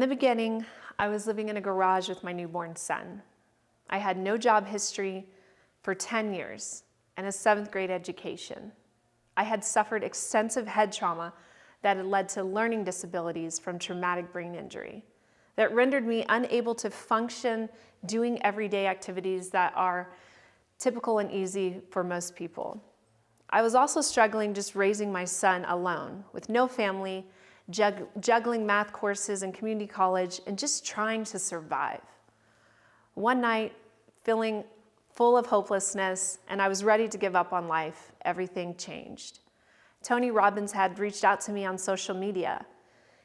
the beginning, I was living in a garage with my newborn son. I had no job history for 10 years and a 7th grade education. I had suffered extensive head trauma that had led to learning disabilities from traumatic brain injury that rendered me unable to function doing everyday activities that are typical and easy for most people. I was also struggling just raising my son alone with no family, juggling math courses in community college, and just trying to survive. One night, feeling full of hopelessness, and I was ready to give up on life, everything changed. Tony Robbins had reached out to me on social media.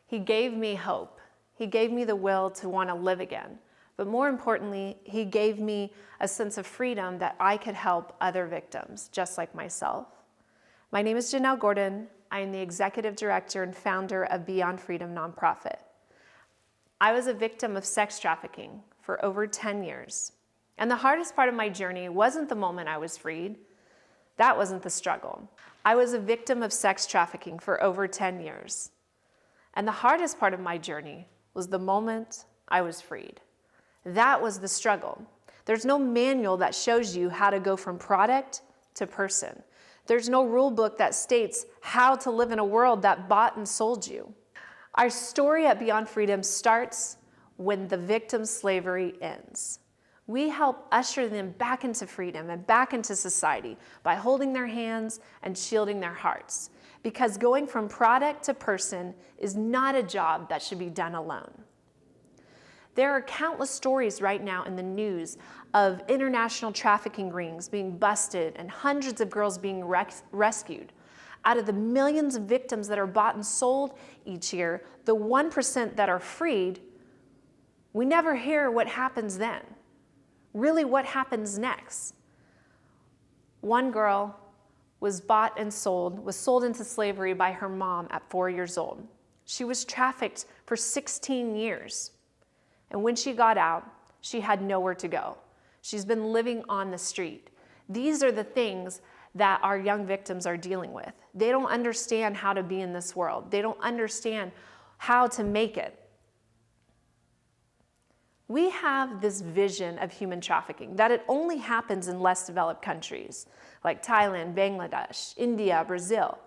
He gave me hope. He gave me the will to want to live again. But more importantly, he gave me a sense of freedom that I could help other victims, just like myself. My name is Janelle Gordon. I am the executive director and founder of Beyond Freedom nonprofit. I was a victim of sex trafficking for over 10 years. And the hardest part of my journey wasn't the moment I was freed. That wasn't the struggle. I was a victim of sex trafficking for over 10 years. And the hardest part of my journey was the moment I was freed. That was the struggle. There's no manual that shows you how to go from product to person. There's no rule book that states how to live in a world that bought and sold you. Our story at Beyond Freedom starts when the victim's slavery ends. We help usher them back into freedom and back into society by holding their hands and shielding their hearts. Because going from product to person is not a job that should be done alone. There are countless stories right now in the news of international trafficking rings being busted and hundreds of girls being rescued. Out of the millions of victims that are bought and sold each year, the 1% that are freed, we never hear what happens then. Really, what happens next? One girl was bought and sold, was sold into slavery by her mom at 4 years old. She was trafficked for 16 years. And when she got out, she had nowhere to go. She's been living on the street. These are the things that our young victims are dealing with. They don't understand how to be in this world. They don't understand how to make it. We have this vision of human trafficking, that it only happens in less developed countries like Thailand, Bangladesh, India, Brazil.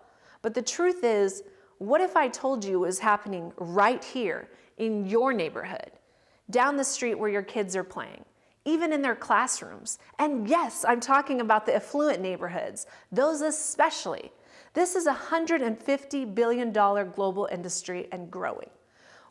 But the truth is, what if I told you it was happening right here in your neighborhood, down the street where your kids are playing, even in their classrooms? And yes, I'm talking about the affluent neighborhoods, those especially. This is a $150 billion global industry and growing.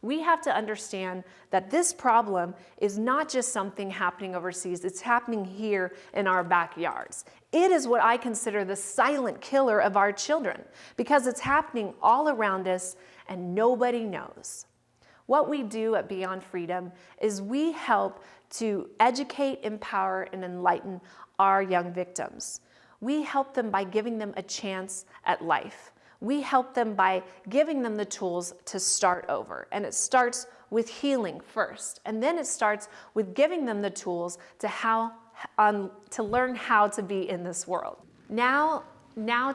We have to understand that this problem is not just something happening overseas, it's happening here in our backyards. It is what I consider the silent killer of our children because it's happening all around us and nobody knows. What we do at Beyond Freedom is we help to educate, empower, and enlighten our young victims. We help them by giving them a chance at life. We help them by giving them the tools to start over. And it starts with healing first. And then it starts with giving them the tools to learn how to be in this world. Now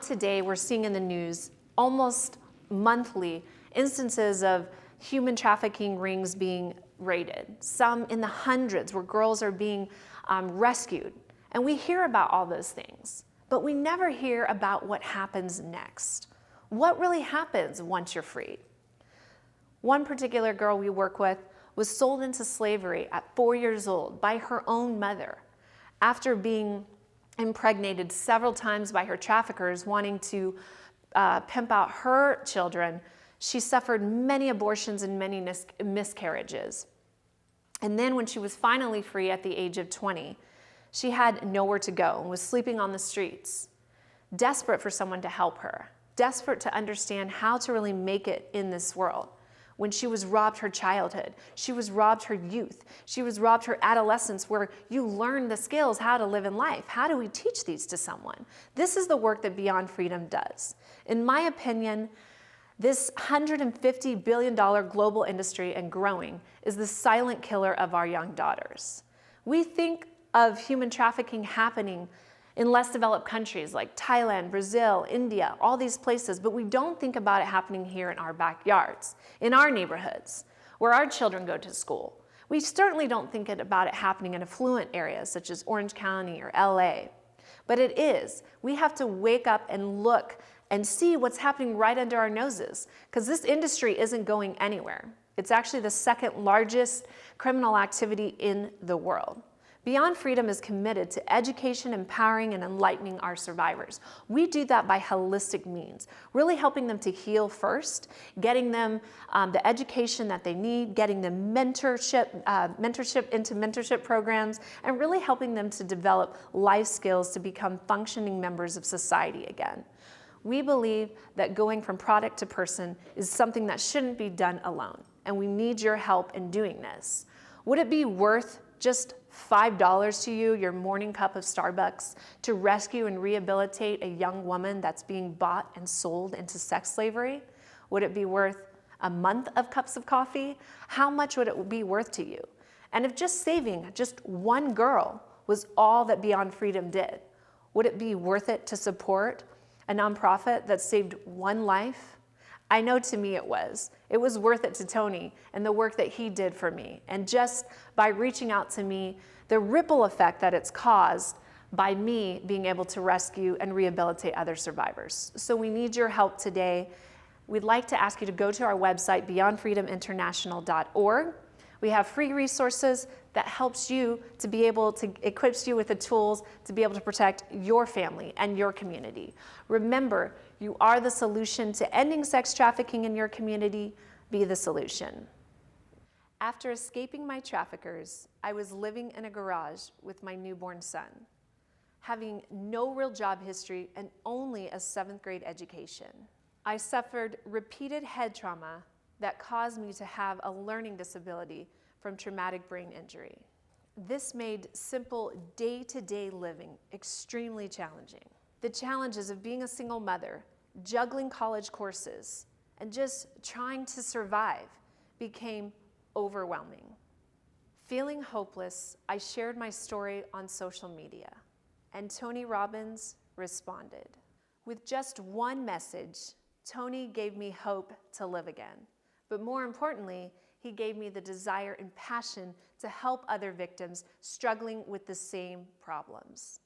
today, we're seeing in the news almost monthly instances of human trafficking rings being raided, some in the hundreds where girls are being rescued. And we hear about all those things, but we never hear about what happens next. What really happens once you're freed? One particular girl we work with was sold into slavery at 4 years old by her own mother. After being impregnated several times by her traffickers wanting to pimp out her children, she suffered many abortions and many miscarriages. And then when she was finally free at the age of 20, she had nowhere to go and was sleeping on the streets, desperate for someone to help her, desperate to understand how to really make it in this world. When she was robbed her childhood, she was robbed her youth, she was robbed her adolescence where you learn the skills how to live in life. How do we teach these to someone? This is the work that Beyond Freedom does. In my opinion, this $150 billion global industry and growing is the silent killer of our young daughters. We think of human trafficking happening in less developed countries like Thailand, Brazil, India, all these places, but we don't think about it happening here in our backyards, in our neighborhoods. where our children go to school. We certainly don't think about it happening in affluent areas such as Orange County or LA, but it is. We have to wake up and look and see what's happening right under our noses, because this industry isn't going anywhere. It's actually the second largest criminal activity in the world. Beyond Freedom is committed to education, empowering, and enlightening our survivors. We do that by holistic means, really helping them to heal first, getting them the education that they need, getting them mentorship into mentorship programs, and really helping them to develop life skills to become functioning members of society again. We believe that going from product to person is something that shouldn't be done alone, and we need your help in doing this. Would it be worth just $5 to you, your morning cup of Starbucks, to rescue and rehabilitate a young woman that's being bought and sold into sex slavery? Would it be worth a month of cups of coffee? How much would it be worth to you? And if just saving just one girl was all that Beyond Freedom did, would it be worth it to support a nonprofit that saved one life? I know to me it was. It was worth it to Tony and the work that he did for me. And just by reaching out to me, the ripple effect that it's caused by me being able to rescue and rehabilitate other survivors. So we need your help today. We'd like to ask you to go to our website, beyondfreedominternational.org. We have free resources that helps you to be able to, equips you with the tools to be able to protect your family and your community. Remember, you are the solution to ending sex trafficking in your community. Be the solution. After escaping my traffickers, I was living in a garage with my newborn son, having no real job history and only a 7th grade education. I suffered repeated head trauma that caused me to have a learning disability from traumatic brain injury. This made simple day-to-day living extremely challenging. The challenges of being a single mother, juggling college courses, and just trying to survive became overwhelming. Feeling hopeless, I shared my story on social media, and Tony Robbins responded. With just one message, Tony gave me hope to live again. But more importantly, he gave me the desire and passion to help other victims struggling with the same problems.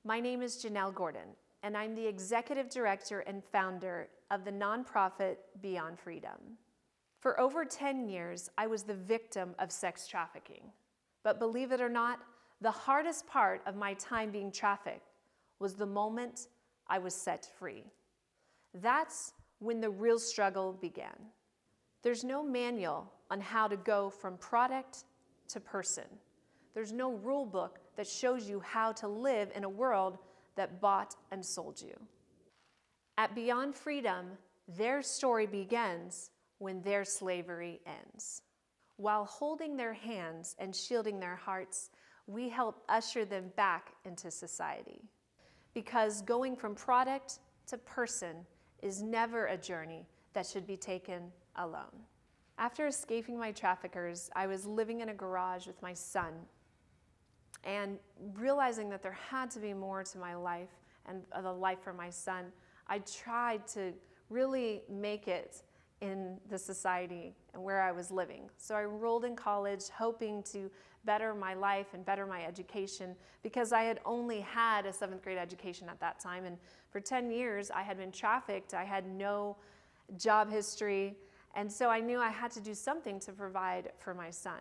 My name is Janelle Gordon, and I'm the executive director and founder of the nonprofit Beyond Freedom. For over 10 years, I was the victim of sex trafficking. But believe it or not, the hardest part of my time being trafficked was the moment I was set free. That's when the real struggle began. There's no manual on how to go from product to person. There's no rule book that shows you how to live in a world that bought and sold you. At Beyond Freedom, their story begins when their slavery ends. While holding their hands and shielding their hearts, we help usher them back into society. Because going from product to person is never a journey that should be taken alone. After escaping my traffickers, I was living in a garage with my son and realizing that there had to be more to my life and the life for my son. I tried to really make it in the society and where I was living. So I enrolled in college hoping to better my life and better my education because I had only had a 7th grade education at that time. And for 10 years, I had been trafficked. I had no job history. And so I knew I had to do something to provide for my son.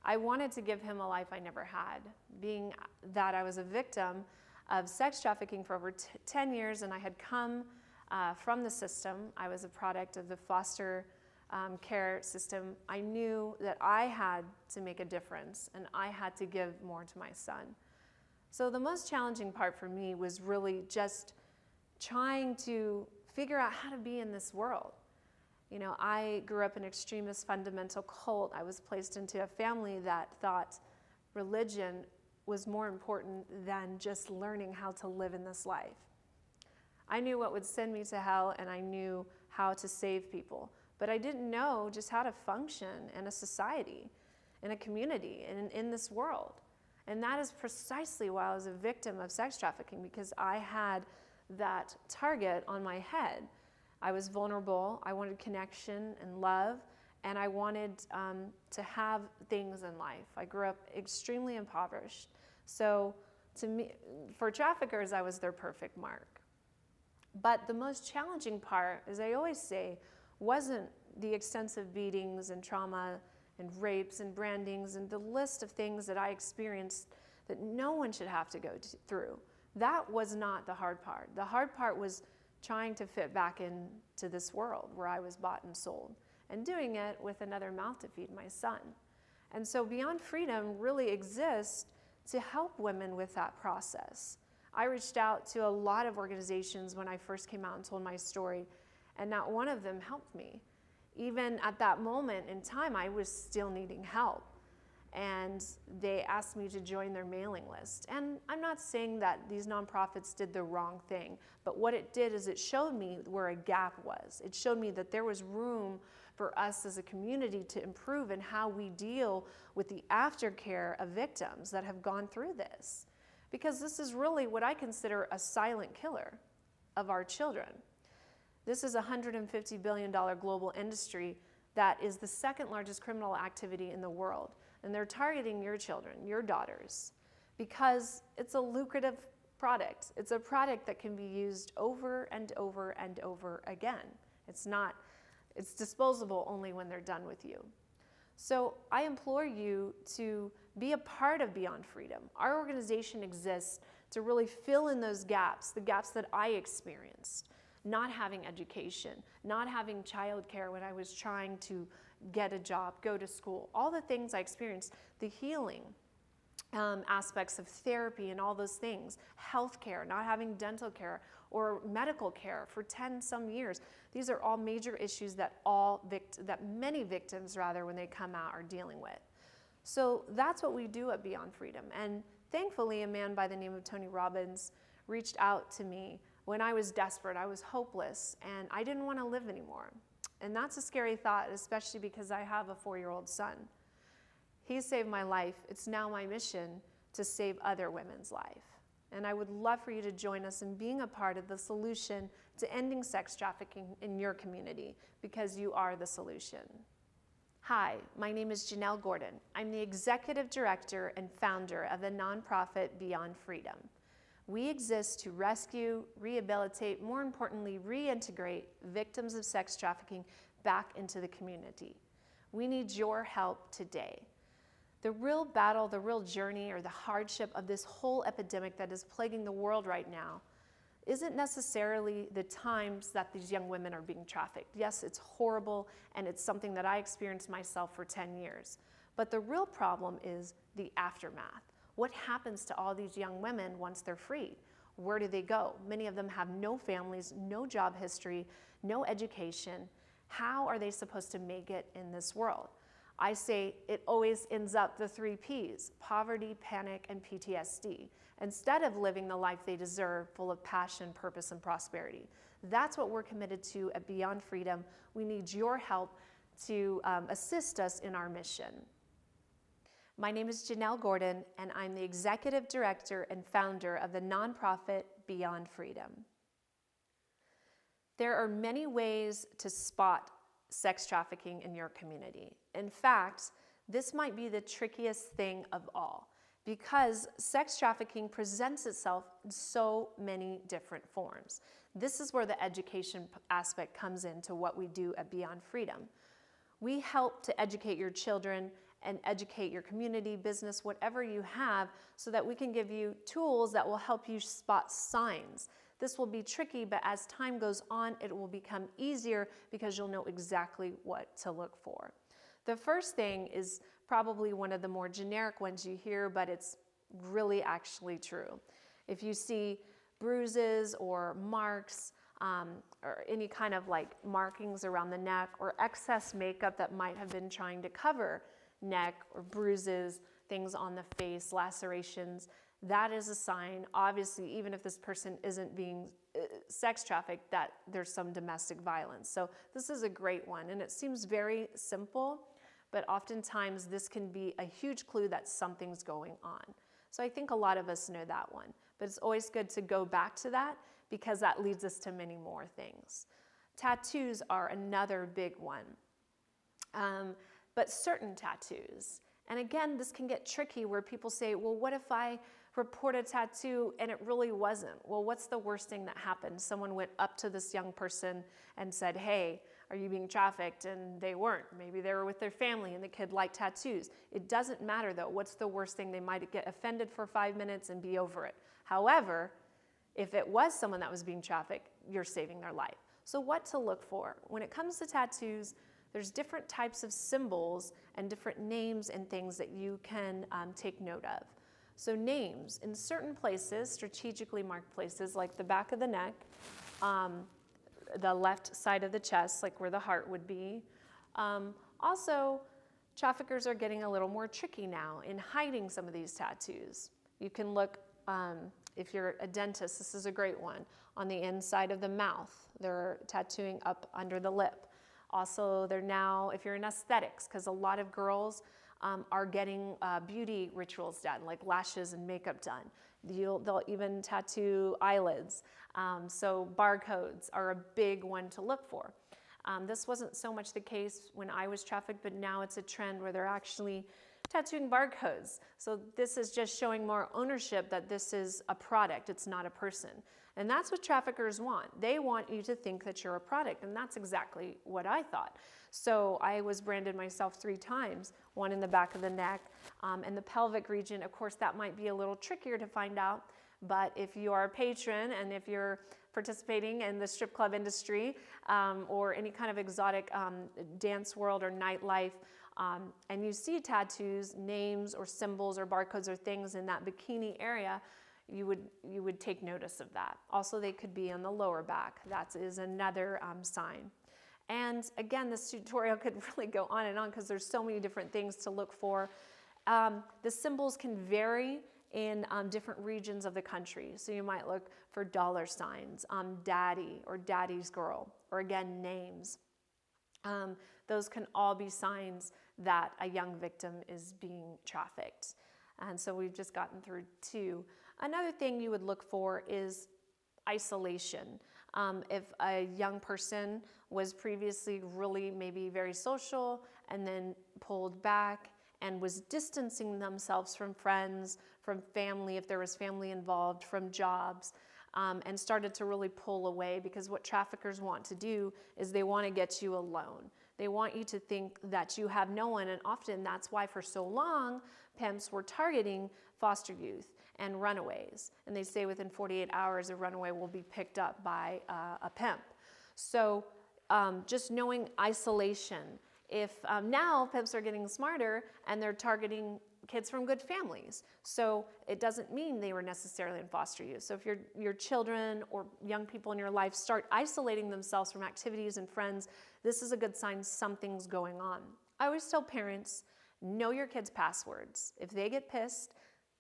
I wanted to give him a life I never had, being that I was a victim of sex trafficking for over 10 years, and I had come from the system. I was a product of the foster care system. I knew that I had to make a difference, and I had to give more to my son. So the most challenging part for me was really just trying to figure out how to be in this world. You know, I grew up in an extremist fundamental cult. I was placed into a family that thought religion was more important than just learning how to live in this life. I knew what would send me to hell, and I knew how to save people. But I didn't know just how to function in a society, in a community, in this world. And that is precisely why I was a victim of sex trafficking, because I had that target on my head. I was vulnerable, I wanted connection and love, and I wanted to have things in life. I grew up extremely impoverished. So to me, for traffickers, I was their perfect mark. But the most challenging part, as I always say, wasn't the extensive beatings and trauma and rapes and brandings and the list of things that I experienced that no one should have to go through. That was not the hard part. The hard part was trying to fit back into this world where I was bought and sold, and doing it with another mouth to feed, my son. And so Beyond Freedom really exists to help women with that process. I reached out to a lot of organizations when I first came out and told my story, and not one of them helped me. Even at that moment in time, I was still needing help. And they asked me to join their mailing list. And I'm not saying that these nonprofits did the wrong thing, but what it did is it showed me where a gap was. It showed me that there was room for us as a community to improve in how we deal with the aftercare of victims that have gone through this. Because this is really what I consider a silent killer of our children. This is a $150 billion global industry that is the second largest criminal activity in the world. And they're targeting your children, your daughters, because it's a lucrative product. It's a product that can be used over and over and over again. It's disposable only when they're done with you. So I implore you to be a part of Beyond Freedom. Our organization exists to really fill in those gaps, the gaps that I experienced. Not having education, not having childcare when I was trying to get a job, go to school, all the things I experienced, the healing aspects of therapy and all those things, healthcare, not having dental care or medical care for 10 some years. These are all major issues that many victims when they come out are dealing with. So that's what we do at Beyond Freedom. And thankfully, a man by the name of Tony Robbins reached out to me when I was desperate, I was hopeless, and I didn't want to live anymore. And that's a scary thought, especially because I have a 4-year-old son. He saved my life. It's now my mission to save other women's life. And I would love for you to join us in being a part of the solution to ending sex trafficking in your community, because you are the solution. Hi, my name is Janelle Gordon. I'm the Executive Director and founder of the nonprofit Beyond Freedom. We exist to rescue, rehabilitate, more importantly, reintegrate victims of sex trafficking back into the community. We need your help today. The real battle, the real journey, or the hardship of this whole epidemic that is plaguing the world right now isn't necessarily the times that these young women are being trafficked. Yes, it's horrible, and it's something that I experienced myself for 10 years. But the real problem is the aftermath. What happens to all these young women once they're freed? Where do they go? Many of them have no families, no job history, no education. How are they supposed to make it in this world? I say it always ends up the 3 Ps: poverty, panic, and PTSD, instead of living the life they deserve, full of passion, purpose, and prosperity. That's what we're committed to at Beyond Freedom. We need your help to assist us in our mission. My name is Janelle Gordon, and I'm the Executive Director and founder of the nonprofit Beyond Freedom. There are many ways to spot sex trafficking in your community. In fact, this might be the trickiest thing of all, because sex trafficking presents itself in so many different forms. This is where the education aspect comes into what we do at Beyond Freedom. We help to educate your children and educate your community, business, whatever you have, so that we can give you tools that will help you spot signs. This will be tricky, but as time goes on, it will become easier because you'll know exactly what to look for. The first thing is probably one of the more generic ones you hear, but it's really actually true. If you see bruises or marks, or any kind of markings around the neck, or excess makeup that might have been trying to cover neck, or bruises, things on the face, lacerations, that is a sign, obviously, even if this person isn't being sex trafficked, that there's some domestic violence. So this is a great one, and it seems very simple, but oftentimes this can be a huge clue that something's going on. So I think a lot of us know that one, but it's always good to go back to that, because that leads us to many more things. Tattoos are another big one. but certain tattoos. And again, this can get tricky where people say, well, what if I report a tattoo and it really wasn't? Well, what's the worst thing that happened? Someone went up to this young person and said, hey, are you being trafficked? And they weren't. Maybe they were with their family and the kid liked tattoos. It doesn't matter though. What's the worst thing? They might get offended for 5 minutes and be over it. However, if it was someone that was being trafficked, you're saving their life. So what to look for? When it comes to tattoos, there's different types of symbols and different names and things that you can take note of. So names, in certain places, strategically marked places like the back of the neck, the left side of the chest, like where the heart would be. Also, traffickers are getting a little more tricky now in hiding some of these tattoos. You can look, if you're a dentist, this is a great one, on the inside of the mouth. They're tattooing up under the lip. Also, they're now, if you're in aesthetics, because a lot of girls are getting beauty rituals done, like lashes and makeup done. They'll even tattoo eyelids. So barcodes are a big one to look for. This wasn't so much the case when I was trafficked, but now it's a trend where they're actually tattooing barcodes. So this is just showing more ownership that this is a product, it's not a person. And that's what traffickers want. They want you to think that you're a product, and that's exactly what I thought. So I was branded myself 3 times, one in the back of the neck and the pelvic region. Of course, that might be a little trickier to find out, but if you are a patron and if you're participating in the strip club industry or any kind of exotic dance world or nightlife, and you see tattoos, names or symbols or barcodes or things in that bikini area, you would take notice of that. Also, they could be on the lower back. That is another sign. And again, this tutorial could really go on and on because there's so many different things to look for. The symbols can vary in different regions of the country. So you might look for dollar signs, daddy or daddy's girl, or again, names. Those can all be signs that a young victim is being trafficked. And so we've just gotten through 2. Another thing you would look for is isolation. If a young person was previously really maybe very social and then pulled back and was distancing themselves from friends, from family, if there was family involved, from jobs, and started to really pull away, because what traffickers want to do is they want to get you alone. They want you to think that you have no one, and often that's why for so long pimps were targeting foster youth and runaways. And they say within 48 hours a runaway will be picked up by a pimp. So just knowing isolation. If now pimps are getting smarter and they're targeting kids from good families. So it doesn't mean they were necessarily in foster youth. So if your children or young people in your life start isolating themselves from activities and friends, this is a good sign something's going on. I always tell parents, know your kids' passwords. If they get pissed,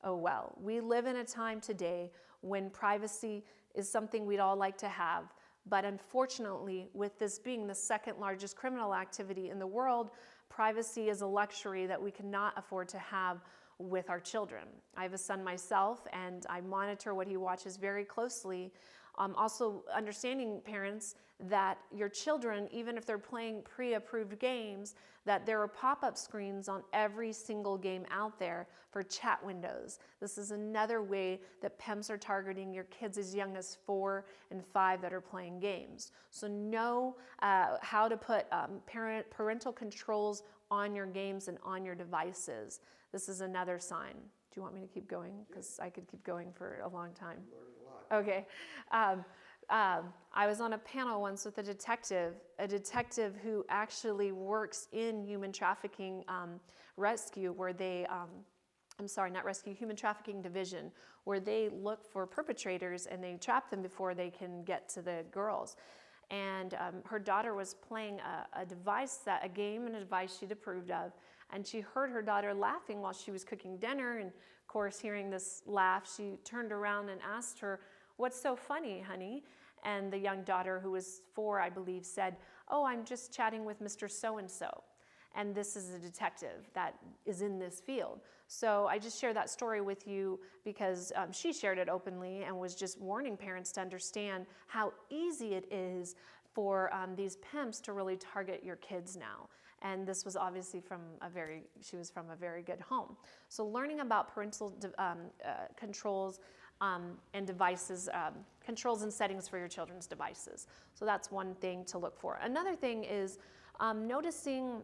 oh well. We live in a time today when privacy is something we'd all like to have. But unfortunately, with this being the second largest criminal activity in the world, privacy is a luxury that we cannot afford to have with our children. I have a son myself, and I monitor what he watches very closely. Also understanding, parents, that your children, even if they're playing pre-approved games, that there are pop-up screens on every single game out there for chat windows. This is another way that pimps are targeting your kids as young as 4 and 5 that are playing games. So know how to put parental controls on your games and on your devices. This is another sign. Do you want me to keep going? Because I could keep going for a long time. Okay. I was on a panel once with a detective who actually works in human trafficking rescue, where they, human trafficking division, where they look for perpetrators and they trap them before they can get to the girls. And her daughter was playing a game and a device she'd approved of, and she heard her daughter laughing while she was cooking dinner, and of course, hearing this laugh, she turned around and asked her, "What's so funny, honey?" And the young daughter, who was 4, I believe, said, "Oh, I'm just chatting with Mr. So-and-so." And this is a detective that is in this field. So I just share that story with you because she shared it openly and was just warning parents to understand how easy it is for these pimps to really target your kids now. And this was obviously she was from a very good home. So learning about parental controls and devices, controls and settings for your children's devices. So that's one thing to look for. Another thing is noticing,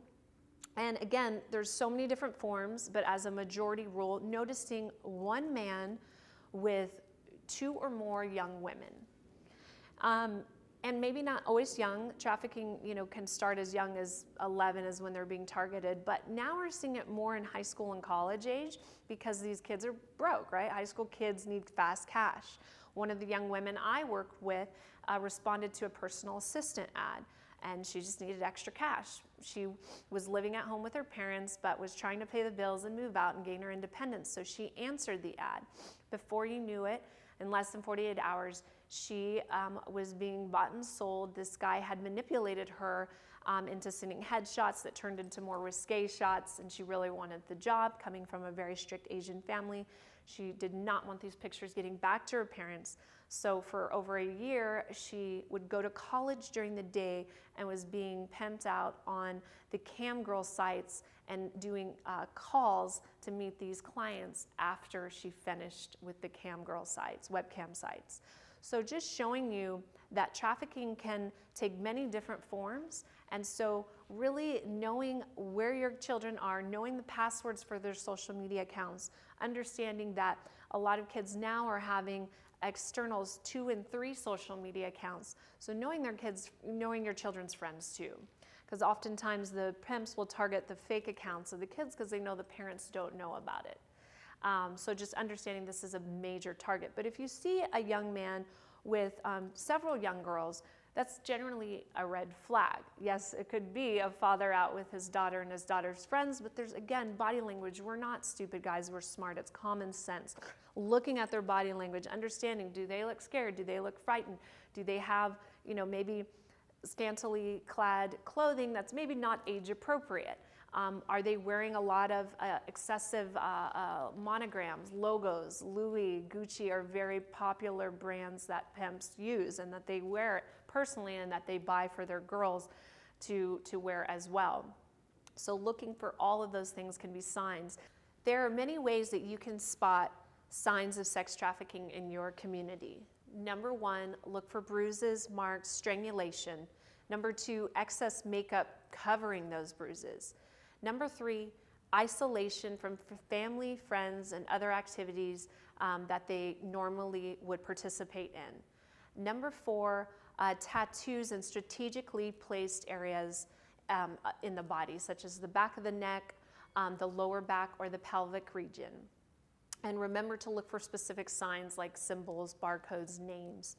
and again, there's so many different forms, but as a majority rule, noticing one man with 2 or more young women. And maybe not always young. Trafficking, can start as young as 11 is when they're being targeted, but now we're seeing it more in high school and college age because these kids are broke, right? High school kids need fast cash. One of the young women I worked with responded to a personal assistant ad, and she just needed extra cash. She was living at home with her parents, but was trying to pay the bills and move out and gain her independence. So she answered the ad. Before you knew it, in less than 48 hours, she was being bought and sold. This guy had manipulated her into sending headshots that turned into more risque shots, and she really wanted the job. Coming from a very strict Asian family, she did not want these pictures getting back to her parents. So for over a year, she would go to college during the day and was being pimped out on the cam girl sites and doing calls to meet these clients after she finished with the cam girl sites, webcam sites. So just showing you that trafficking can take many different forms. And so really knowing where your children are, knowing the passwords for their social media accounts, understanding that a lot of kids now are having externals 2 and 3 social media accounts. So knowing your children's friends too. Because oftentimes the pimps will target the fake accounts of the kids because they know the parents don't know about it. So just understanding this is a major target. But if you see a young man with several young girls, that's generally a red flag. Yes, it could be a father out with his daughter and his daughter's friends, but there's, again, body language. We're not stupid guys, we're smart. It's common sense. Looking at their body language, understanding, do they look scared? Do they look frightened? Do they have, maybe scantily clad clothing that's maybe not age appropriate? Are they wearing a lot of excessive monograms, logos? Louis, Gucci are very popular brands that pimps use and that they wear personally and that they buy for their girls to wear as well. So looking for all of those things can be signs. There are many ways that you can spot signs of sex trafficking in your community. Number 1, look for bruises, marks, strangulation. Number 2, excess makeup covering those bruises. Number 3, isolation from family, friends, and other activities that they normally would participate in. Number 4, tattoos in strategically placed areas in the body, such as the back of the neck, the lower back, or the pelvic region. And remember to look for specific signs like symbols, barcodes, names.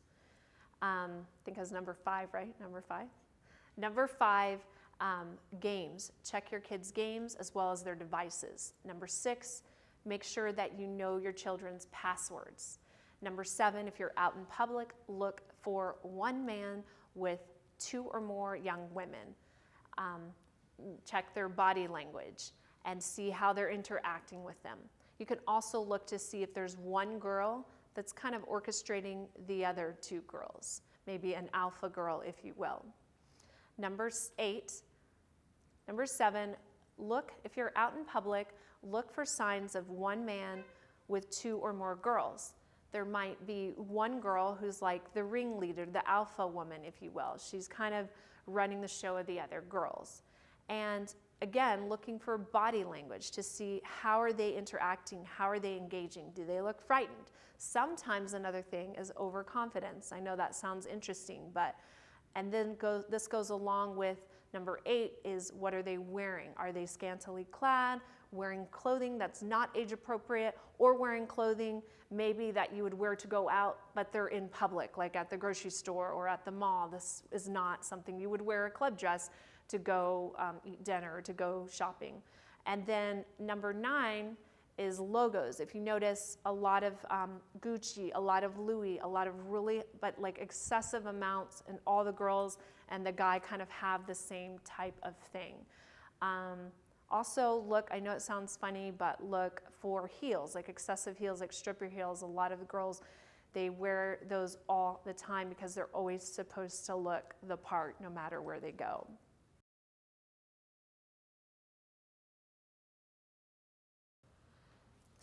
I think it was number 5, right? Number 5? Number 5, games. Check your kids' games as well as their devices. Number 6, make sure that you know your children's passwords. Number 7, if you're out in public, look for one man with 2 or more young women. Check their body language and see how they're interacting with them. You can also look to see if there's one girl that's kind of orchestrating the other 2 girls, maybe an alpha girl, if you will. Number 7, look, if you're out in public, look for signs of one man with 2 or more girls. There might be one girl who's like the ringleader, the alpha woman, if you will. She's kind of running the show of the other girls. And again, looking for body language to see how are they interacting, how are they engaging, do they look frightened? Sometimes another thing is overconfidence. I know that sounds interesting, but, and then this goes along with number 8 is what are they wearing? Are they scantily clad, wearing clothing that's not age appropriate, or wearing clothing maybe that you would wear to go out, but they're in public, like at the grocery store or at the mall. This is not something you would wear a club dress to go eat dinner or to go shopping. And then number 9 is logos. If you notice, a lot of Gucci, a lot of Louis, a lot of really, but like excessive amounts, and all the girls and the guy kind of have the same type of thing. Also look, I know it sounds funny, but look for heels, like excessive heels, like stripper heels. A lot of the girls, they wear those all the time because they're always supposed to look the part no matter where they go.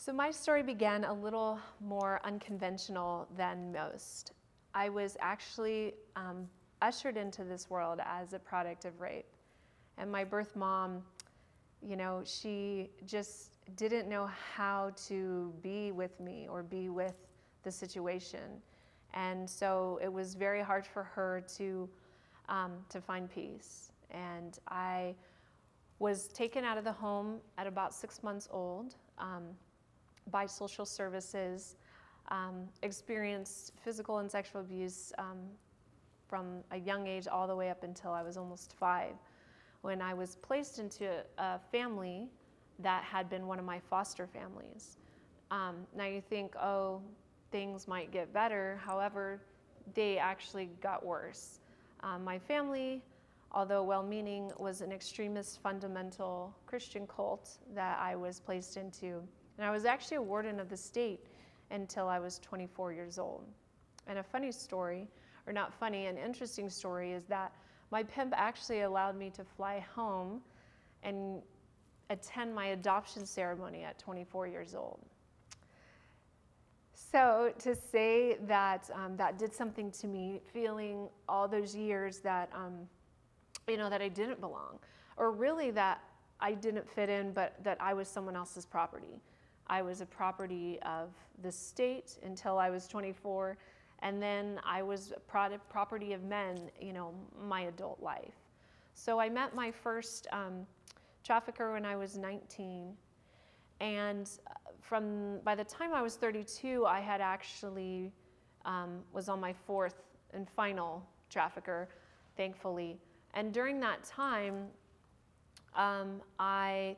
So my story began a little more unconventional than most. I was actually ushered into this world as a product of rape. And my birth mom, she just didn't know how to be with me or be with the situation. And so it was very hard for her to find peace. And I was taken out of the home at about 6 months old by social services, experienced physical and sexual abuse from a young age all the way up until I was almost 5, when I was placed into a family that had been one of my foster families. Now you think, oh, things might get better. However, they actually got worse. My family, although well-meaning, was an extremist fundamental Christian cult that I was placed into. And I was actually a warden of the state until I was 24 years old. And a funny story, or not funny, an interesting story is that my pimp actually allowed me to fly home and attend my adoption ceremony at 24 years old. So to say that that did something to me, feeling all those years that, that I didn't belong, or really that I didn't fit in, but that I was someone else's property. I was a property of the state until I was 24, and then I was a property of men, my adult life. So I met my first trafficker when I was 19, and by the time I was 32, I had actually was on my 4th and final trafficker, thankfully. And during that time,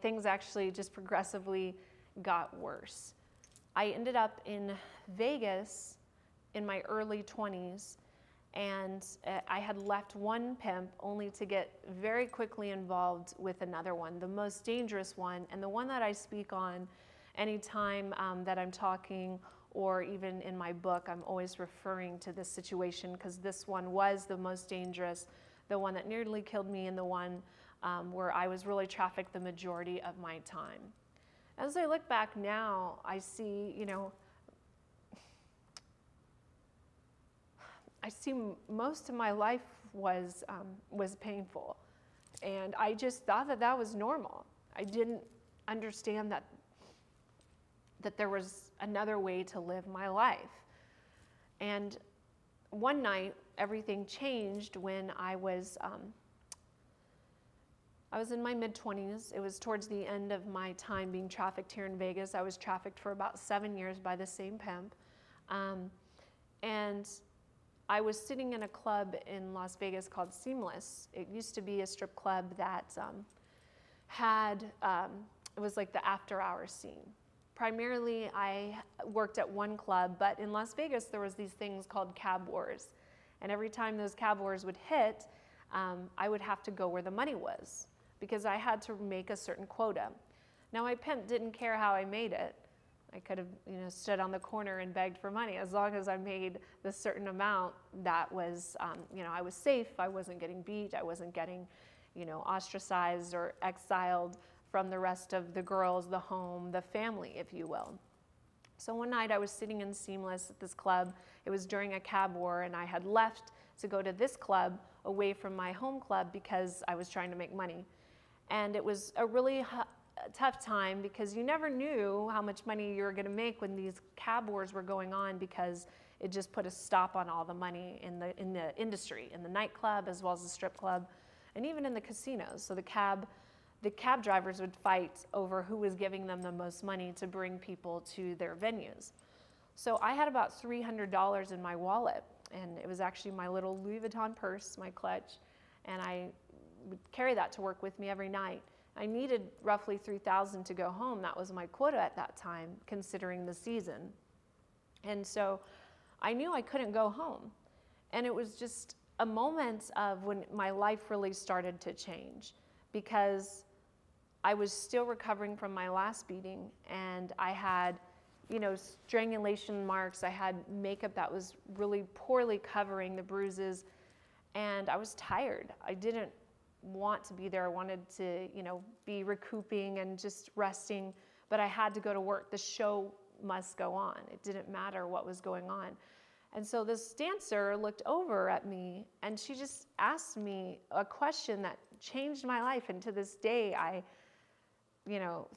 things actually just progressively got worse. I ended up in Vegas in my early 20s, and I had left one pimp only to get very quickly involved with another one, the most dangerous one, and the one that I speak on anytime that I'm talking, or even in my book. I'm always referring to this situation because this one was the most dangerous, the one that nearly killed me, and the one where I was really trafficked the majority of my time. As I look back now, I see, most of my life was painful, and I just thought that was normal. I didn't understand that there was another way to live my life. And one night, everything changed when I was in my mid-20s. It was towards the end of my time being trafficked here in Vegas. I was trafficked for about 7 years by the same pimp. And I was sitting in a club in Las Vegas called Seamless. It used to be a strip club that it was like the after-hours scene. Primarily, I worked at one club, but in Las Vegas, there was these things called cab wars. And every time those cab wars would hit, I would have to go where the money was, because I had to make a certain quota. Now, my pimp didn't care how I made it. I could have, stood on the corner and begged for money. As long as I made the certain amount, that was, I was safe. I wasn't getting beat. I wasn't getting, ostracized or exiled from the rest of the girls, the home, the family, if you will. So one night I was sitting in Seamless at this club. It was during a cab war, and I had left to go to this club away from my home club because I was trying to make money. And it was a really tough time because you never knew how much money you were going to make when these cab wars were going on, because it just put a stop on all the money in the industry, in the nightclub as well as the strip club, and even in the casinos. So the cab drivers would fight over who was giving them the most money to bring people to their venues. So I had about $300 in my wallet, and it was actually my little Louis Vuitton purse, my clutch, and I would carry that to work with me every night. I needed roughly $3,000 to go home. That was my quota at that time, considering the season. And so I knew I couldn't go home. And it was just a moment of when my life really started to change, because I was still recovering from my last beating, and I had, strangulation marks. I had makeup that was really poorly covering the bruises, and I was tired. I didn't want to be there. I wanted to, be recouping and just resting. but I had to go to work. The show must go on. It didn't matter what was going on. And so this dancer looked over at me and she just asked me a question that changed my life. And to this day, I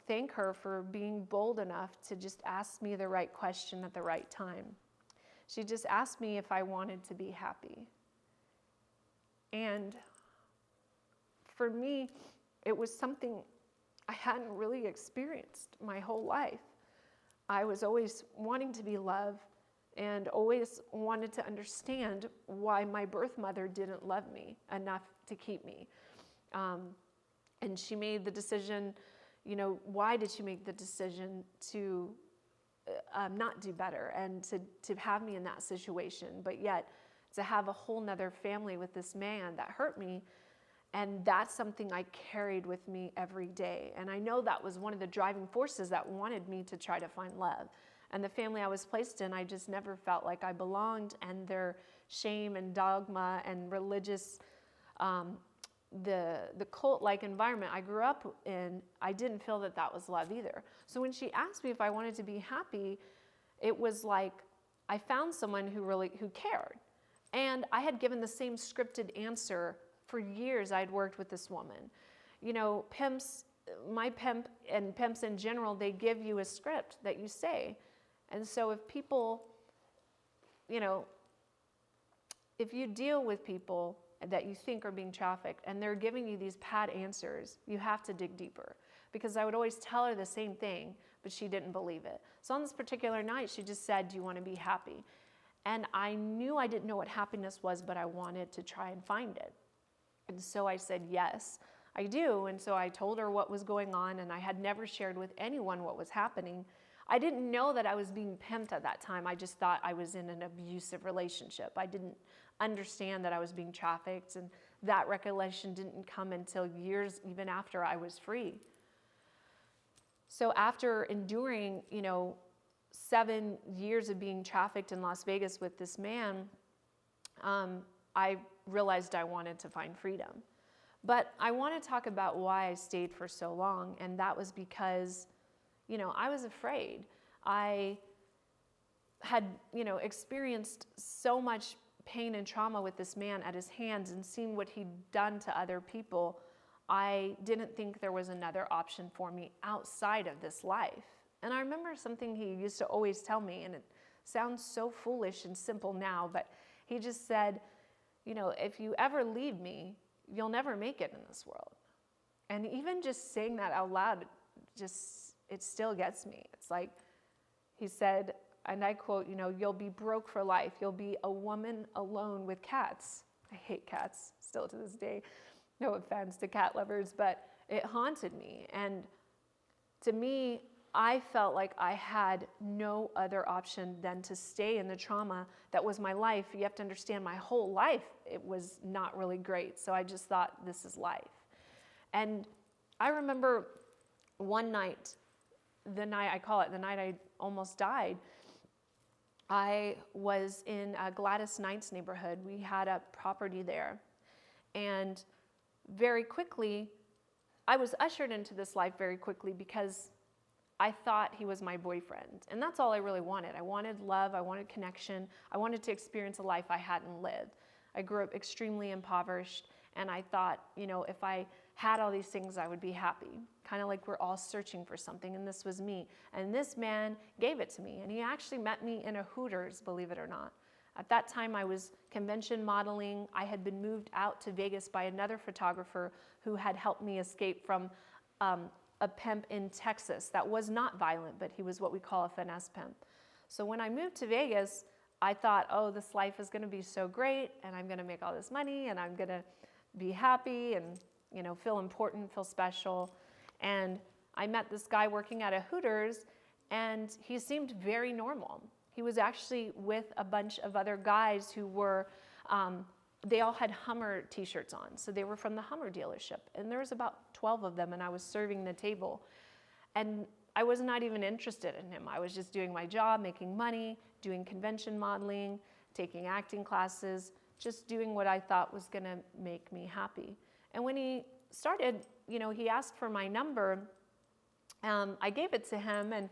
thank her for being bold enough to just ask me the right question at the right time. She just asked me if I wanted to be happy. And for me, it was something I hadn't really experienced my whole life. I was always wanting to be loved and always wanted to understand why my birth mother didn't love me enough to keep me. And she made the decision, why did she make the decision to not do better and to have me in that situation, but yet to have a whole nother family with this man that hurt me. And that's something I carried with me every day. And I know that was one of the driving forces that wanted me to try to find love. And the family I was placed in, I just never felt like I belonged, and their shame and dogma and religious, the cult-like environment I grew up in, I didn't feel that that was love either. So when she asked me if I wanted to be happy, it was like I found someone who cared. And I had given the same scripted answer for years. I'd worked with this woman. Pimps, my pimp and pimps in general, they give you a script that you say. And so if people, if you deal with people that you think are being trafficked and they're giving you these pat answers, you have to dig deeper. Because I would always tell her the same thing, but she didn't believe it. So on this particular night, she just said, "Do you want to be happy?" And I knew I didn't know what happiness was, but I wanted to try and find it. And so I said, "Yes, I do." And so I told her what was going on, and I had never shared with anyone what was happening. I didn't know that I was being pimped at that time. I just thought I was in an abusive relationship. I didn't understand that I was being trafficked, and that recollection didn't come until years even after I was free. So after enduring, 7 years of being trafficked in Las Vegas with this man, I realized I wanted to find freedom. But I want to talk about why I stayed for so long, and that was because I was afraid. I had, experienced so much pain and trauma with this man at his hands and seen what he'd done to other people. I didn't think there was another option for me outside of this life. And I remember something he used to always tell me, and it sounds so foolish and simple now, but he just said, if you ever leave me, you'll never make it in this world. And even just saying that out loud, it still gets me. It's like he said, and I quote, "You'll be broke for life. You'll be a woman alone with cats." I hate cats still to this day. No offense to cat lovers, but it haunted me. And to me, I felt like I had no other option than to stay in the trauma that was my life. You have to understand, my whole life, it was not really great. So I just thought, this is life. And I remember one night, the night I almost died, I was in Gladys Knight's neighborhood. We had a property there. And very quickly, I was ushered into this life very quickly because I thought he was my boyfriend. And that's all I really wanted. I wanted love. I wanted connection. I wanted to experience a life I hadn't lived. I grew up extremely impoverished, and I thought, if I had all these things, I would be happy. Kind of like we're all searching for something, and this was me. And this man gave it to me, and he actually met me in a Hooters, believe it or not. At that time, I was convention modeling. I had been moved out to Vegas by another photographer who had helped me escape from a pimp in Texas that was not violent, but he was what we call a finesse pimp. So when I moved to Vegas, I thought, oh, this life is gonna be so great, and I'm gonna make all this money, and I'm gonna be happy and feel important, feel special. And I met this guy working at a Hooters, and he seemed very normal. He was actually with a bunch of other guys who were, they all had Hummer t-shirts on. So they were from the Hummer dealership. And there was about 12 of them, and I was serving the table. And I was not even interested in him. I was just doing my job, making money, doing convention modeling, taking acting classes, just doing what I thought was gonna make me happy. And when he started, he asked for my number, I gave it to him, and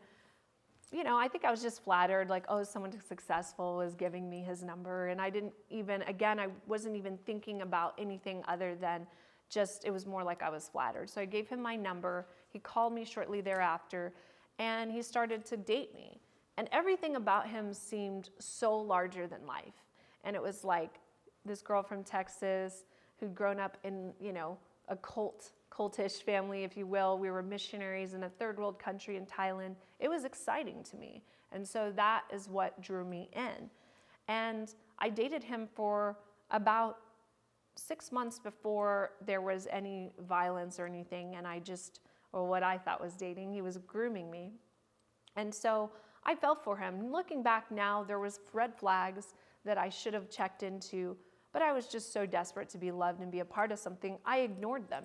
I think I was just flattered, like, oh, someone successful was giving me his number. And I didn't even, again, I wasn't even thinking about anything other than just, it was more like I was flattered. So I gave him my number. He called me shortly thereafter, and he started to date me. And everything about him seemed so larger than life. And it was like this girl from Texas who'd grown up in, a cultish family, if you will. We were missionaries in a third world country in Thailand. It was exciting to me. And so that is what drew me in. And I dated him for about 6 months before there was any violence or anything. And or what I thought was dating, he was grooming me. And so I fell for him. Looking back now, there was red flags that I should have checked into, but I was just so desperate to be loved and be a part of something, I ignored them.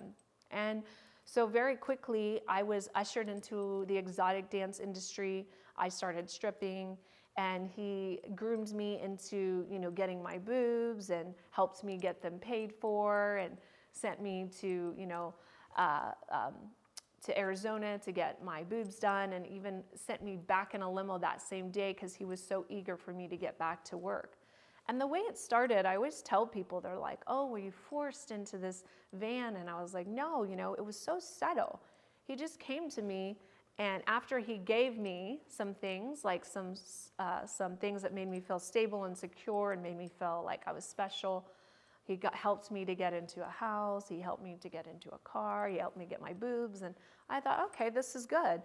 And so very quickly, I was ushered into the exotic dance industry. I started stripping, and he groomed me into, getting my boobs and helped me get them paid for, and sent me to, to Arizona to get my boobs done, and even sent me back in a limo that same day because he was so eager for me to get back to work. And the way it started, I always tell people, they're like, oh, were you forced into this van? And I was like, no, it was so subtle. He just came to me, and after he gave me some things, like some things that made me feel stable and secure and made me feel like I was special, he helped me to get into a house, he helped me to get into a car, he helped me get my boobs, and I thought, okay, this is good.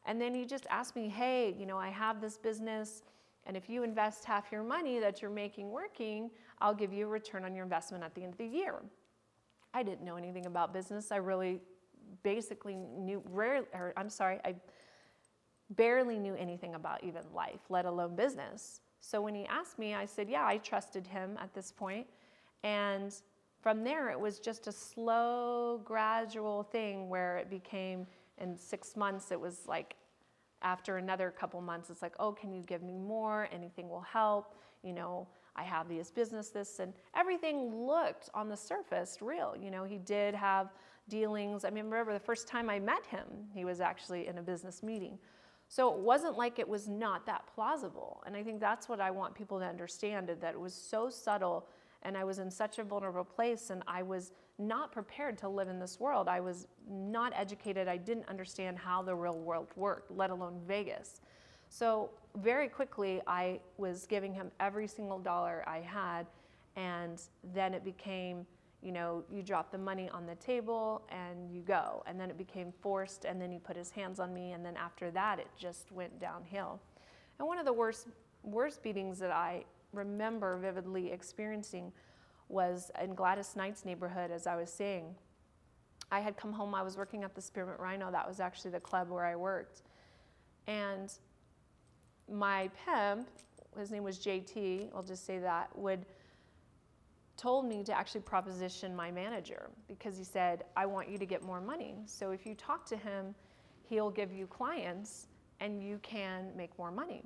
And then he just asked me, hey, I have this business, and if you invest half your money that you're making working, I'll give you a return on your investment at the end of the year. I didn't know anything about business. I really basically I barely knew anything about even life, let alone business. So when he asked me, I said, yeah, I trusted him at this point. And from there, it was just a slow, gradual thing where it became, in 6 months, it was like, after another couple months, it's like, oh, can you give me more? Anything will help. I have this, and everything looked on the surface real. He did have dealings. I remember the first time I met him, he was actually in a business meeting. So it wasn't like it was not that plausible. And I think that's what I want people to understand, that it was so subtle, and I was in such a vulnerable place, and I was not prepared to live in this world. I was not educated. I didn't understand how the real world worked, let alone Vegas. So very quickly, I was giving him every single dollar I had, and then it became, you drop the money on the table and you go. And then it became forced, and then he put his hands on me, and then after that, it just went downhill. And one of the worst beatings that I remember vividly experiencing was in Gladys Knight's neighborhood, as I was saying. I had come home, I was working at the Spearmint Rhino, that was actually the club where I worked. And my pimp, his name was JT, I'll just say that, told me to actually proposition my manager, because he said, I want you to get more money. So if you talk to him, he'll give you clients and you can make more money.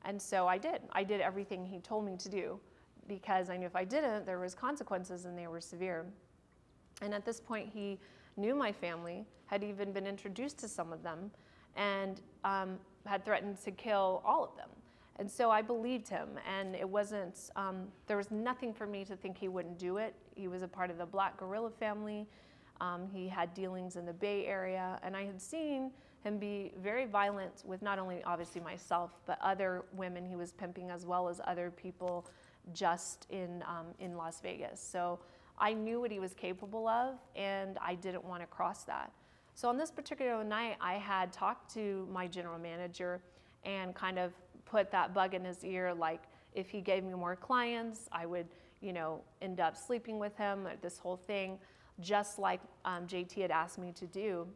And so I did. I did everything he told me to do, because I knew if I didn't, there was consequences, and they were severe. And at this point, he knew my family, had even been introduced to some of them, and had threatened to kill all of them. And so I believed him, and it wasn't, there was nothing for me to think he wouldn't do it. He was a part of the Black Gorilla family. He had dealings in the Bay Area, and I had seen him be very violent with not only obviously myself, but other women he was pimping, as well as other people just in Las Vegas. So I knew what he was capable of, and I didn't want to cross that. So on this particular night, I had talked to my general manager and kind of put that bug in his ear, like if he gave me more clients, I would, end up sleeping with him, this whole thing, just like JT had asked me to do.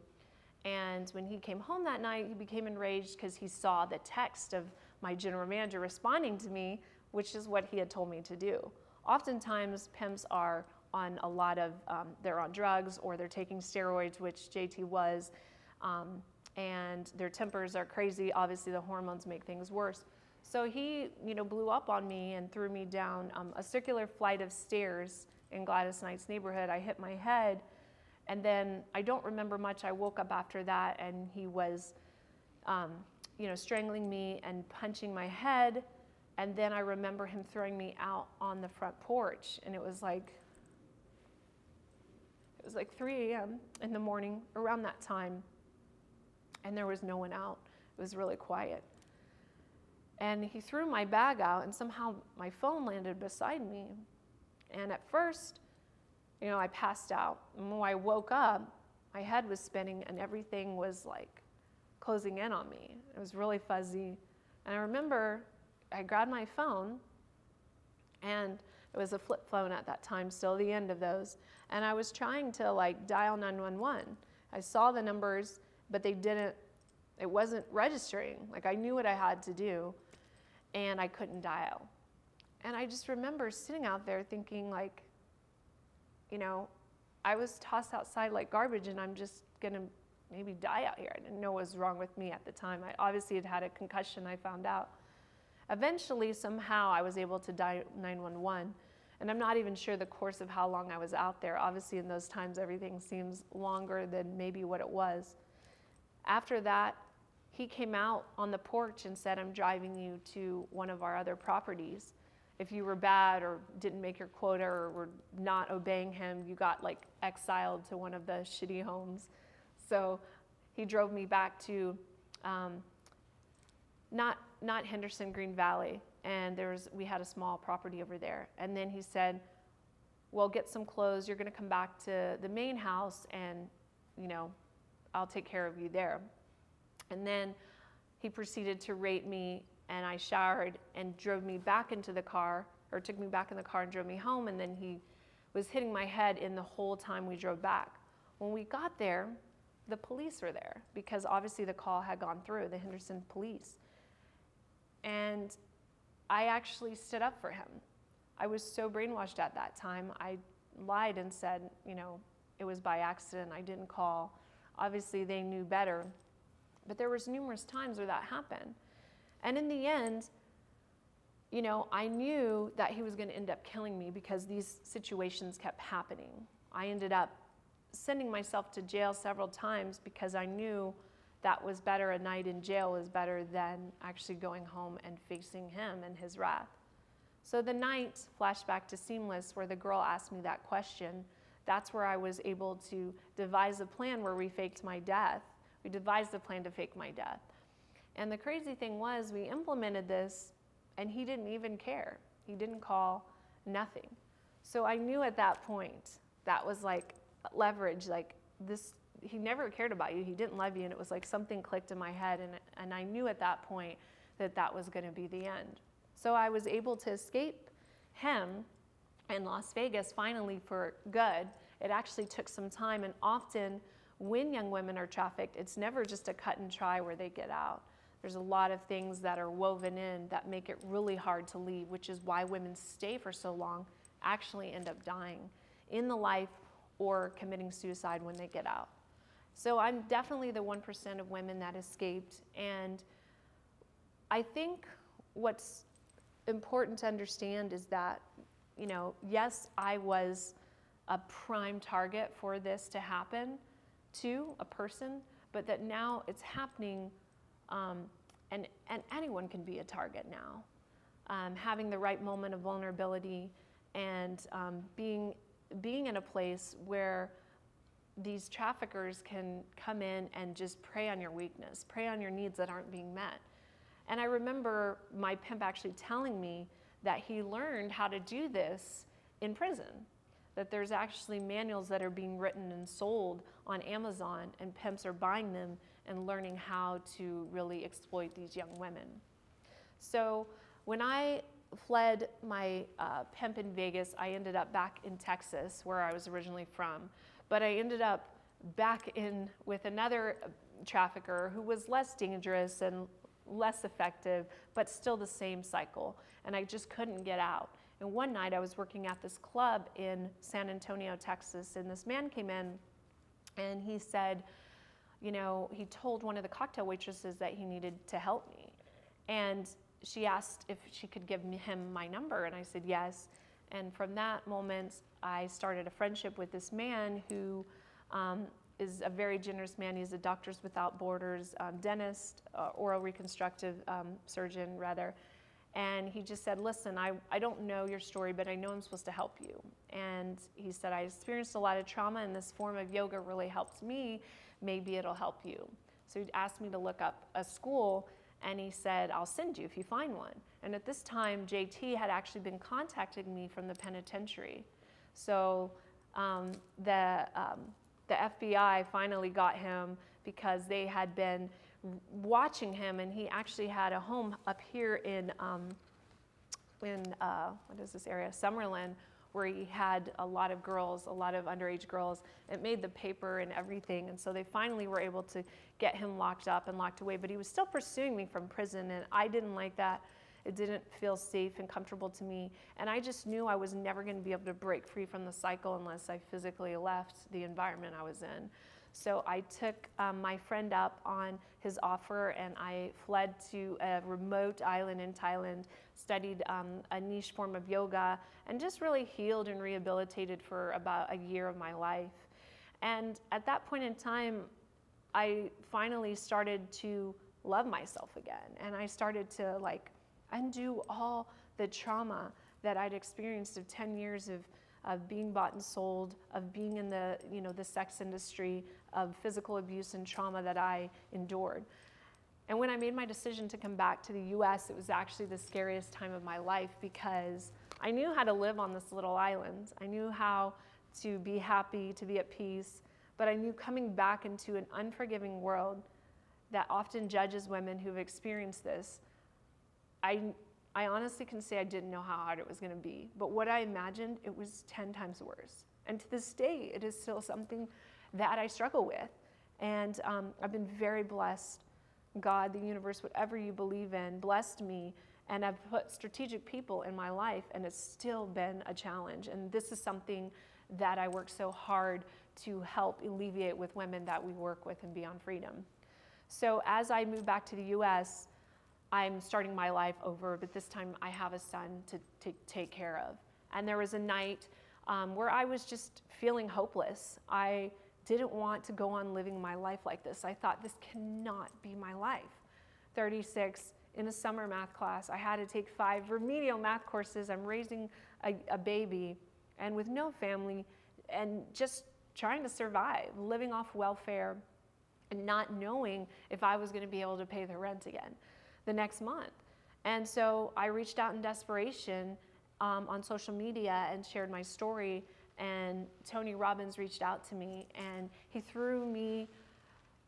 And when he came home that night, he became enraged because he saw the text of my general manager responding to me, which is what he had told me to do. Oftentimes, pimps are on a lot of, they're on drugs, or they're taking steroids, which JT was, and their tempers are crazy. Obviously, the hormones make things worse. So he, blew up on me and threw me down a circular flight of stairs in Gladys Knight's neighborhood. I hit my head, And then I don't remember much. I woke up after that and he was, strangling me and punching my head. And then I remember him throwing me out on the front porch. And it was like 3 a.m. in the morning, around that time. And there was no one out. It was really quiet. And he threw my bag out, and somehow my phone landed beside me. And at first, I passed out. And when I woke up, my head was spinning and everything was like closing in on me. It was really fuzzy. And I remember I grabbed my phone, and it was a flip phone at that time, still the end of those. And I was trying to dial 911. I saw the numbers, but it wasn't registering. I knew what I had to do, and I couldn't dial. And I just remember sitting out there thinking I was tossed outside like garbage, and I'm just gonna maybe die out here. I didn't know what was wrong with me at the time. I obviously had a concussion, I found out. Eventually, somehow, I was able to dial 911, and I'm not even sure the course of how long I was out there. Obviously, in those times, everything seems longer than maybe what it was. After that, he came out on the porch and said, "I'm driving you to one of our other properties. If you were bad or didn't make your quota or were not obeying him, you got exiled to one of the shitty homes." So he drove me back to not Henderson, Green Valley, and we had a small property over there. And then he said, "Well, get some clothes. You're going to come back to the main house, and I'll take care of you there." And then he proceeded to rape me, and I showered and drove me back into the car, or took me back in the car and drove me home. And then he was hitting my head in the whole time we drove back. When we got there, the police were there because obviously the call had gone through, the Henderson police. And I actually stood up for him. I was so brainwashed at that time. I lied and said, it was by accident. I didn't call. Obviously, they knew better. But there was numerous times where that happened. And in the end, I knew that he was going to end up killing me because these situations kept happening. I ended up sending myself to jail several times because I knew that was better. A night in jail was better than actually going home and facing him and his wrath. So the night, flashback to Seamless, where the girl asked me that question, that's where I was able to devise a plan where we faked my death. We devised a plan to fake my death. And the crazy thing was, we implemented this, and he didn't even care. He didn't call, nothing. So I knew at that point, that was leverage, this. He never cared about you. He didn't love you. And it was something clicked in my head. And I knew at that point that was going to be the end. So I was able to escape him in Las Vegas finally for good. It actually took some time. And often when young women are trafficked, it's never just a cut and try where they get out. There's a lot of things that are woven in that make it really hard to leave, which is why women stay for so long, actually end up dying in the life or committing suicide when they get out. So I'm definitely the 1% of women that escaped. And I think what's important to understand is that, yes, I was a prime target for this to happen to a person, but that now it's happening, and anyone can be a target now. Having the right moment of vulnerability and being in a place where these traffickers can come in and just prey on your weakness, prey on your needs that aren't being met. And I remember my pimp actually telling me that he learned how to do this in prison, that there's actually manuals that are being written and sold on Amazon, and pimps are buying them and learning how to really exploit these young women. So when I fled my pimp in Vegas, I ended up back in Texas, where I was originally from. But I ended up back in with another trafficker who was less dangerous and less effective, but still the same cycle. And I just couldn't get out. And one night I was working at this club in San Antonio, Texas, and this man came in and he said, he told one of the cocktail waitresses that he needed to help me. And she asked if she could give him my number, and I said yes. And from that moment, I started a friendship with this man who is a very generous man. He's a Doctors Without Borders dentist, oral reconstructive surgeon, rather. And he just said, listen, I don't know your story, but I know I'm supposed to help you. And he said, I experienced a lot of trauma, and this form of yoga really helped me. Maybe it'll help you. So he asked me to look up a school, and he said, I'll send you if you find one. And at this time, JT had actually been contacting me from the penitentiary. So the FBI finally got him because they had been watching him, and he actually had a home up here in what is this area, Summerlin, where he had a lot of girls, a lot of underage girls. It made the paper and everything, and so they finally were able to get him locked up and locked away, but he was still pursuing me from prison, and I didn't like that. It didn't feel safe and comfortable to me, and I just knew I was never going to be able to break free from the cycle unless I physically left the environment I was in. So I took my friend up on his offer, and I fled to a remote island in Thailand, studied a niche form of yoga, and just really healed and rehabilitated for about a year of my life. And at that point in time, I finally started to love myself again, and I started to undo all the trauma that I'd experienced of 10 years of being bought and sold, of being in the, the sex industry, of physical abuse and trauma that I endured. And when I made my decision to come back to the US, it was actually the scariest time of my life because I knew how to live on this little island. I knew how to be happy, to be at peace, but I knew coming back into an unforgiving world that often judges women who've experienced this, I honestly can say I didn't know how hard it was going to be, but what I imagined, it was 10 times worse. And to this day, it is still something that I struggle with. And I've been very blessed. God, the universe, whatever you believe in, blessed me, and I've put strategic people in my life, and it's still been a challenge. And this is something that I work so hard to help alleviate with women that we work with in Beyond Freedom. So as I move back to the US, I'm starting my life over, but this time I have a son to take care of. And there was a night where I was just feeling hopeless. I didn't want to go on living my life like this. I thought, this cannot be my life. 36, in a summer math class, I had to take 5 remedial math courses. I'm raising a baby, and with no family, and just trying to survive, living off welfare, and not knowing if I was going to be able to pay the rent again the next month. And so I reached out in desperation on social media and shared my story, and Tony Robbins reached out to me, and he threw me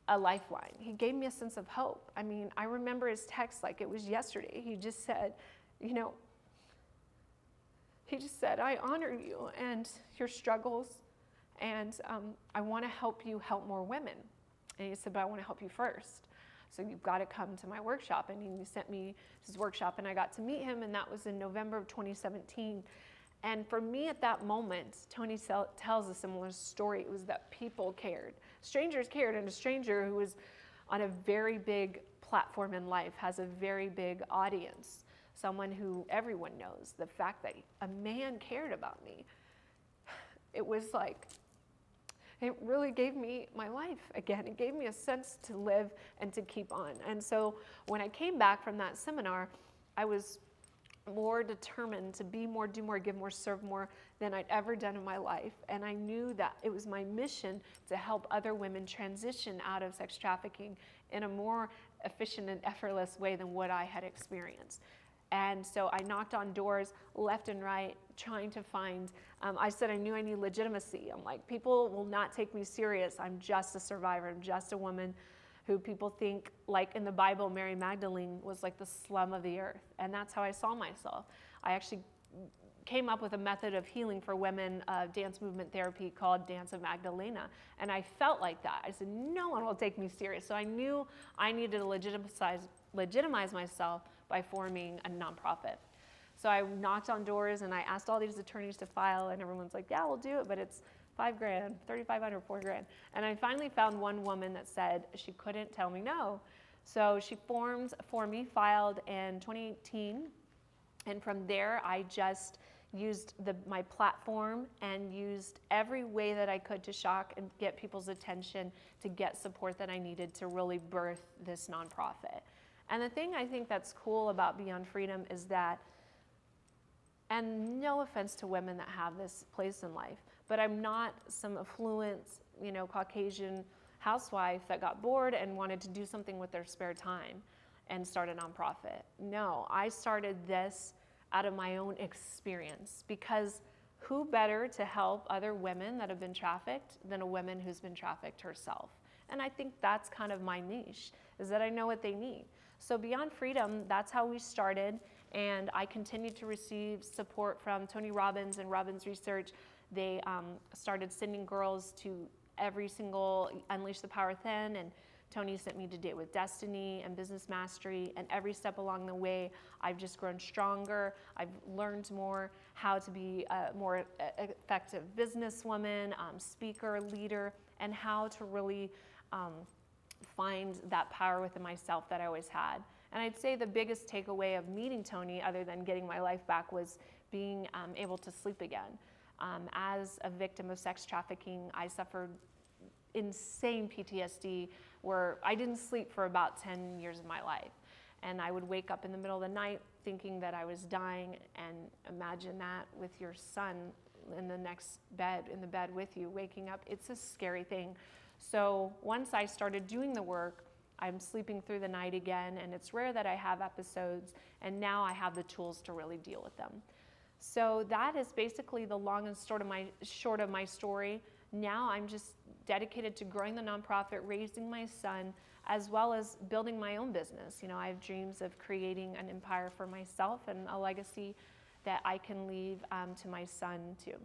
a lifeline. He gave me a sense of hope. I mean, I remember his text like it was yesterday. He just said, I honor you and your struggles, and I want to help you help more women. And he said, but I want to help you first. So you've got to come to my workshop. And he sent me his workshop, and I got to meet him, and that was in November of 2017. And for me at that moment, Tony tells a similar story. It was that people cared. Strangers cared, and a stranger who was on a very big platform in life has a very big audience, someone who everyone knows. The fact that a man cared about me, it was like, it really gave me my life again. It gave me a sense to live and to keep on. And so when I came back from that seminar, I was more determined to be more, do more, give more, serve more than I'd ever done in my life. And I knew that it was my mission to help other women transition out of sex trafficking in a more efficient and effortless way than what I had experienced. And so I knocked on doors left and right, trying to find, I said I knew I need legitimacy. I'm like, people will not take me serious. I'm just a survivor. I'm just a woman who people think, like in the Bible, Mary Magdalene was like the slum of the earth. And that's how I saw myself. I actually came up with a method of healing for women, dance movement therapy called Dance of Magdalena. And I felt like that. I said, no one will take me serious. So I knew I needed to legitimize myself by forming a nonprofit. So I knocked on doors and I asked all these attorneys to file, and everyone's like, yeah, we'll do it, but it's $5,000, $3,500, $4,000. And I finally found one woman that said she couldn't tell me no. So she formed for me, filed in 2018. And from there, I just used my platform and used every way that I could to shock and get people's attention, to get support that I needed to really birth this nonprofit. And the thing I think that's cool about Beyond Freedom is that, and no offense to women that have this place in life, but I'm not some affluent, Caucasian housewife that got bored and wanted to do something with their spare time and start a nonprofit. No, I started this out of my own experience, because who better to help other women that have been trafficked than a woman who's been trafficked herself? And I think that's kind of my niche, is that I know what they need. So Beyond Freedom, that's how we started, and I continued to receive support from Tony Robbins and Robbins Research. They started sending girls to every single Unleash the Power Within, and Tony sent me to Date with Destiny and Business Mastery, and every step along the way, I've just grown stronger. I've learned more how to be a more effective businesswoman, speaker, leader, and how to really find that power within myself that I always had. And I'd say the biggest takeaway of meeting Tony, other than getting my life back, was being able to sleep again. As a victim of sex trafficking, I suffered insane PTSD where I didn't sleep for about 10 years of my life. And I would wake up in the middle of the night thinking that I was dying, and imagine that with your son in the next bed, in the bed with you, waking up. It's a scary thing. So once I started doing the work, I'm sleeping through the night again, and it's rare that I have episodes, and now I have the tools to really deal with them. So that is basically the long and short of my story. Now I'm just dedicated to growing the nonprofit, raising my son, as well as building my own business. I have dreams of creating an empire for myself and a legacy that I can leave to my son too.